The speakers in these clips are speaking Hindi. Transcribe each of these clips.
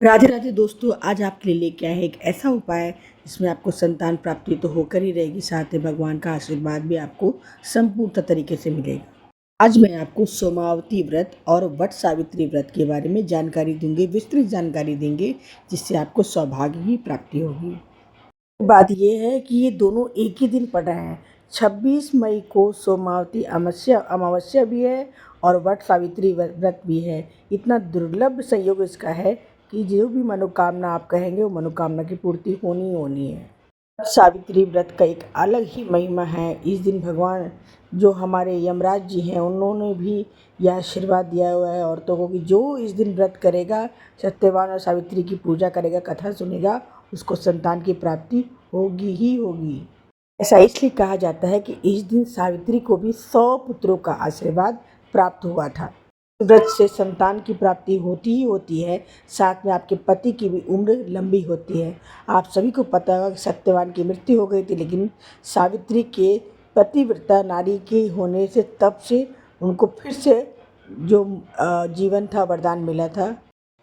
राधे राधे दोस्तों, आज आपके लिए लेके आए हैं एक ऐसा उपाय जिसमें आपको संतान प्राप्ति तो होकर ही रहेगी, साथ ही भगवान का आशीर्वाद भी आपको संपूर्ण तरीके से मिलेगा। आज मैं आपको सोमावती व्रत और वट सावित्री व्रत के बारे में जानकारी दूंगी, विस्तृत जानकारी देंगे, जिससे आपको सौभाग्य की प्राप्ति होगी। बात यह है कि ये दोनों एक ही दिन पड़ रहे हैं। 26 मई को सोमावती अमावस्या भी है और वट सावित्री व्रत भी है। इतना दुर्लभ संयोग इसका है कि जो भी मनोकामना आप कहेंगे वो मनोकामना की पूर्ति होनी ही होनी है। वट सावित्री व्रत का एक अलग ही महिमा है। इस दिन भगवान जो हमारे यमराज जी हैं उन्होंने भी यह आशीर्वाद दिया हुआ है औरतों को कि जो इस दिन व्रत करेगा, सत्यवान और सावित्री की पूजा करेगा, कथा सुनेगा, उसको संतान की प्राप्ति होगी ही होगी। ऐसा इसलिए कहा जाता है कि इस दिन सावित्री को भी 100 पुत्रों का आशीर्वाद प्राप्त हुआ था। व्रत से संतान की प्राप्ति होती ही होती है, साथ में आपके पति की भी उम्र लंबी होती है। आप सभी को पता होगा कि सत्यवान की मृत्यु हो गई थी, लेकिन सावित्री के पतिव्रता नारी के होने से तब से उनको फिर से जो जीवन था, वरदान मिला था।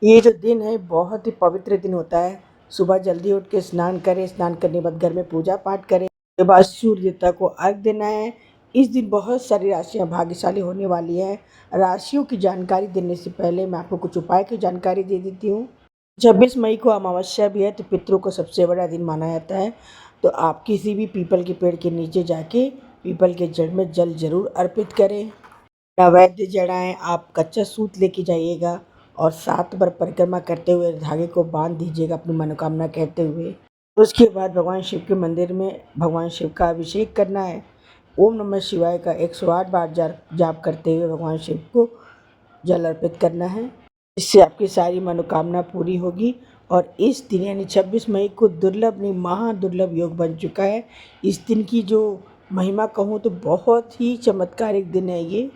ये जो दिन है बहुत ही पवित्र दिन होता है। सुबह जल्दी उठ के स्नान करें, स्नान करने के बाद घर में पूजा पाठ करें, उसके बाद सूर्य देवता को अर्घ देना है। इस दिन बहुत सारी राशियां भाग्यशाली होने वाली हैं। राशियों की जानकारी देने से पहले मैं आपको कुछ उपाय की जानकारी दे देती हूँ। 26 मई को अमावस्या भी है, तो पितरों को सबसे बड़ा दिन माना जाता है। तो आप किसी भी पीपल के पेड़ के नीचे जाके पीपल के जड़ में जल जरूर अर्पित करें। नैवेद्य जड़ाएं, आप कच्चा सूत लेके जाइएगा और 7 बार परिक्रमा करते हुए धागे को बांध दीजिएगा अपनी मनोकामना कहते हुए। उसके बाद भगवान शिव के मंदिर में भगवान शिव का अभिषेक करना है। ओम नमः शिवाय का 108 बार जाप करते हुए भगवान शिव को जल अर्पित करना है। इससे आपकी सारी मनोकामना पूरी होगी। और इस दिन यानी 26 मई को दुर्लभ नहीं, महादुर्लभ योग बन चुका है। इस दिन की जो महिमा कहूँ तो बहुत ही चमत्कारिक दिन है ये।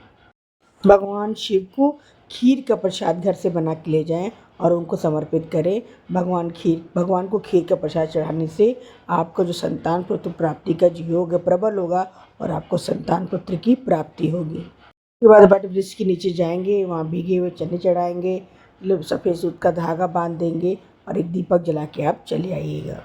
भगवान शिव को खीर का प्रसाद घर से बना के ले जाएं और उनको समर्पित करें। भगवान को खीर का प्रसाद चढ़ाने से आपको जो संतान पुत्र प्राप्ति का जो योग है प्रबल होगा और आपको संतान पुत्र की प्राप्ति होगी। उसके बाद बट वृक्ष के नीचे जाएंगे, वहाँ भीगे हुए चने चढ़ाएंगे, सफ़ेद सूत का धागा बांध देंगे और एक दीपक जला के आप चले आइएगा।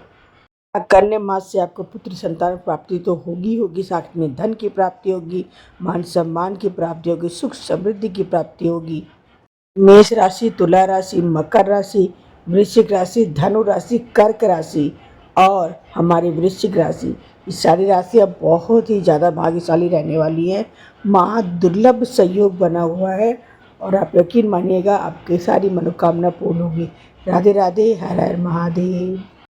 कन्या मास से आपको पुत्र संतान प्राप्ति तो होगी, साथ में धन की प्राप्ति होगी, मान सम्मान की प्राप्ति होगी, सुख समृद्धि की प्राप्ति होगी। मेष राशि, तुला राशि, मकर राशि, वृश्चिक राशि, धनु राशि, कर्क राशि और हमारी वृश्चिक राशि, ये सारी राशियाँ बहुत ही ज़्यादा भाग्यशाली रहने वाली है। महादुर्लभ संयोग बना हुआ है और आप यकीन मानिएगा आपकी सारी मनोकामना पूर्ण होगी। राधे राधे, हर हर महादेव।